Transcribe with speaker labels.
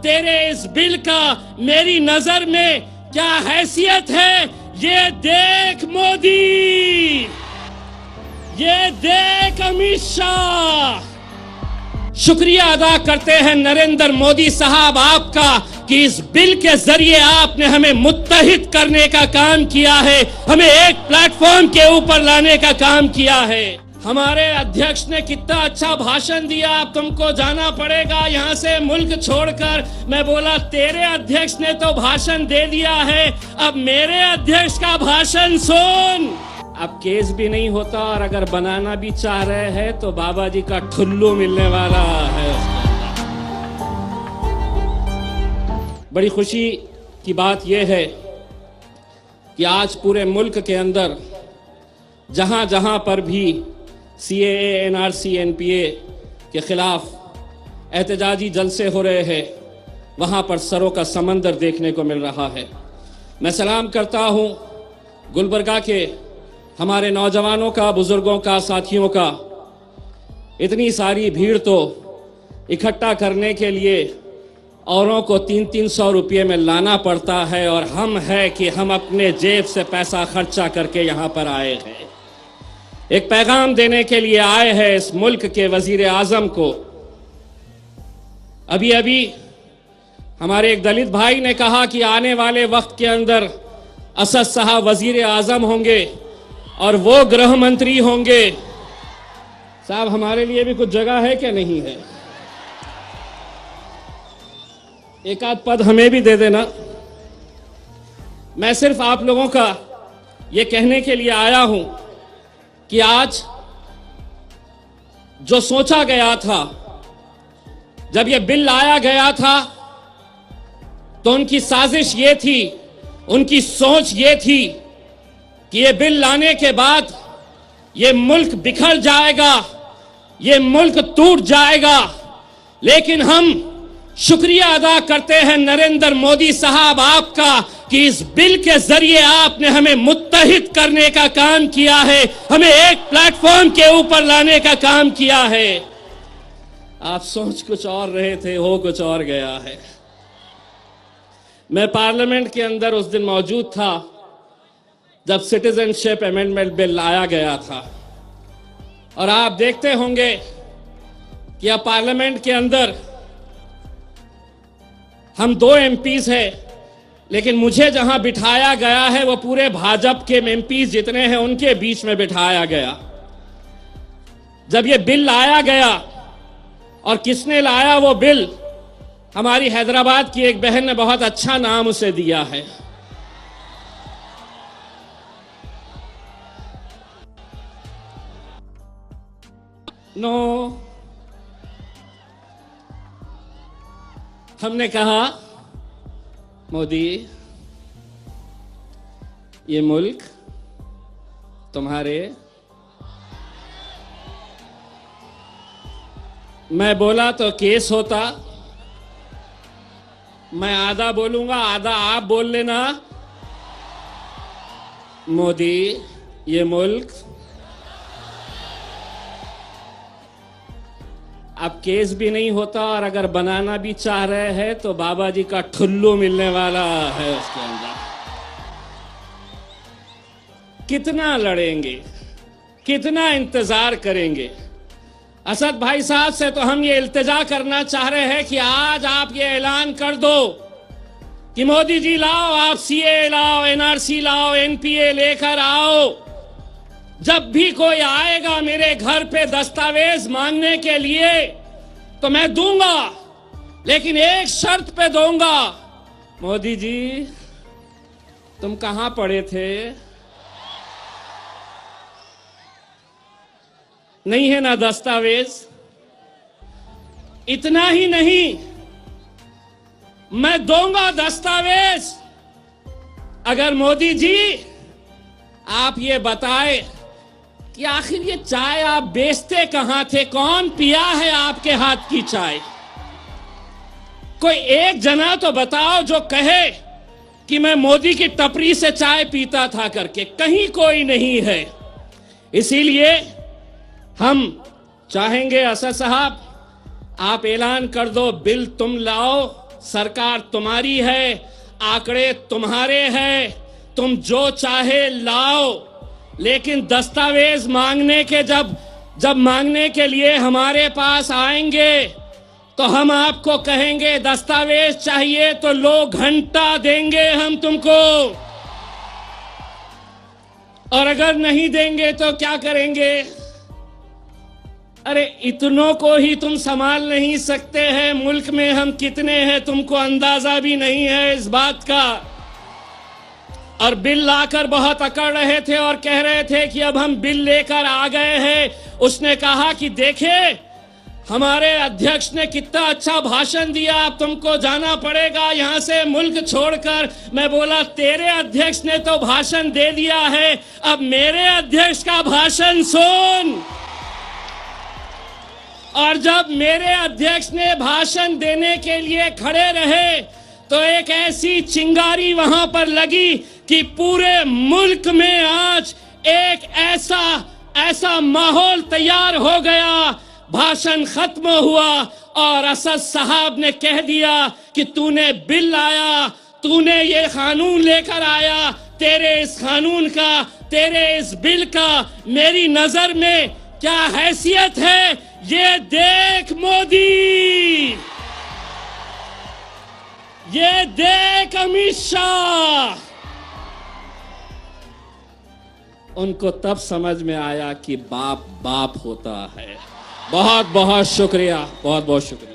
Speaker 1: तेरे इस बिल का मेरी नजर में क्या हैसियत है ये देख मोदी, ये देख अमित शाह। शुक्रिया अदा करते हैं नरेंद्र मोदी साहब आपका कि इस बिल के जरिए आपने हमें मुत्तहिद करने का काम किया है, हमें एक प्लेटफॉर्म के ऊपर लाने का काम किया है। हमारे अध्यक्ष ने कितना अच्छा भाषण दिया, अब तुमको जाना पड़ेगा यहाँ से मुल्क छोड़कर। मैं बोला तेरे अध्यक्ष ने तो भाषण दे दिया है, अब मेरे अध्यक्ष का भाषण सुन। अब केस भी नहीं होता और अगर बनाना भी चाह रहे हैं तो बाबा जी का ठुल्लू मिलने वाला है। बड़ी खुशी की बात यह है कि आज पूरे मुल्क के अंदर जहां जहां पर भी CAA, NRC, NPA के खिलाफ एहतजाजी जलसे हो रहे हैं, वहां पर सरों का समंदर देखने को मिल रहा है। मैं सलाम करता हूं गुलबर्गा के हमारे नौजवानों का, बुजुर्गों का, साथियों का। इतनी सारी भीड़ तो इकट्ठा करने के लिए औरों को 300-300 रुपये में लाना पड़ता है, और हम है कि हम अपने जेब से पैसा खर्चा करके यहाँ पर आए हैं। एक पैगाम देने के लिए आए हैं इस मुल्क के वजीर आजम को। अभी अभी हमारे एक दलित भाई ने कहा कि आने वाले वक्त के अंदर असद साहब वजीर आजम होंगे और वो गृह मंत्री होंगे। साहब हमारे लिए भी कुछ जगह है क्या? नहीं है? एक आध पद हमें भी दे देना। मैं सिर्फ आप लोगों का ये कहने के लिए आया हूं कि आज जो सोचा गया था, जब ये बिल लाया गया था, तो उनकी साजिश ये थी, उनकी सोच ये थी कि ये बिल लाने के बाद ये मुल्क बिखर जाएगा, ये मुल्क टूट जाएगा। लेकिन हम शुक्रिया अदा करते हैं नरेंद्र मोदी साहब आपका कि इस बिल के जरिए आपने हमें मुत्तहिद करने का काम किया है, हमें एक प्लेटफॉर्म के ऊपर लाने का काम किया है। आप सोच कुछ और रहे थे, हो कुछ और गया है। मैं पार्लियामेंट के अंदर उस दिन मौजूद था जब सिटीजनशिप अमेंडमेंट बिल लाया गया था, और आप देखते होंगे कि अब पार्लियामेंट के अंदर हम 2 MPs हैं, लेकिन मुझे जहां बिठाया गया है वो पूरे भाजपा के MPs जितने हैं उनके बीच में बिठाया गया। जब ये बिल लाया गया, और किसने लाया वो बिल, हमारी हैदराबाद की एक बहन ने बहुत अच्छा नाम उसे दिया है, हमने कहा मोदी ये मुल्क तुम्हारे। मैं बोला तो केस होता, मैं आधा बोलूंगा, आधा आप बोल लेना। मोदी ये मुल्क, अब केस भी नहीं होता और अगर बनाना भी चाह रहे हैं तो बाबा जी का ठुल्लू मिलने वाला है उसके अंदर। कितना लड़ेंगे, कितना इंतजार करेंगे? असद भाई साहब से तो हम ये इल्तिजा करना चाह रहे हैं कि आज आप ये ऐलान कर दो कि मोदी जी लाओ, आप CAA लाओ, NRC लाओ, NPA लेकर आओ। जब भी कोई आएगा मेरे घर पे दस्तावेज मांगने के लिए तो मैं दूंगा, लेकिन एक शर्त पे दूंगा। मोदी जी तुम कहां पड़े थे? नहीं है ना दस्तावेज? इतना ही नहीं, मैं दूंगा दस्तावेज अगर मोदी जी आप ये बताए कि आखिर ये चाय आप बेचते कहां थे, कौन पिया है आपके हाथ की चाय? कोई एक जना तो बताओ जो कहे कि मैं मोदी की टपरी से चाय पीता था करके। कहीं कोई नहीं है। इसीलिए हम चाहेंगे असद साहब आप ऐलान कर दो, बिल तुम लाओ, सरकार तुम्हारी है, आंकड़े तुम्हारे हैं, तुम जो चाहे लाओ, लेकिन दस्तावेज मांगने के जब मांगने के लिए हमारे पास आएंगे तो हम आपको कहेंगे दस्तावेज चाहिए तो लो, घंटा देंगे हम तुमको, और अगर नहीं देंगे तो क्या करेंगे? अरे इतनों को ही तुम संभाल नहीं सकते हैं, मुल्क में हम कितने हैं तुमको अंदाजा भी नहीं है इस बात का। और बिल लाकर बहुत अकड़ रहे थे और कह रहे थे कि अब हम बिल लेकर आ गए हैं। उसने कहा कि देखे हमारे अध्यक्ष ने कितना अच्छा भाषण दिया, अब तुमको जाना पड़ेगा यहां से मुल्क छोड़कर। मैं बोला तेरे अध्यक्ष ने तो भाषण दे दिया है, अब मेरे अध्यक्ष का भाषण सुन। और जब मेरे अध्यक्ष ने भाषण देने के लिए खड़े रहे तो एक ऐसी चिंगारी वहां पर लगी कि पूरे मुल्क में आज एक ऐसा माहौल तैयार हो गया। भाषण खत्म हुआ और असद साहब ने कह दिया कि तूने बिल लाया, तूने ये कानून लेकर आया, तेरे इस कानून का, तेरे इस बिल का मेरी नजर में क्या हैसियत है ये देख मोदी, ये देख अमित शाह। उनको तब समझ में आया कि बाप बाप होता है। बहुत बहुत शुक्रिया, बहुत बहुत शुक्रिया।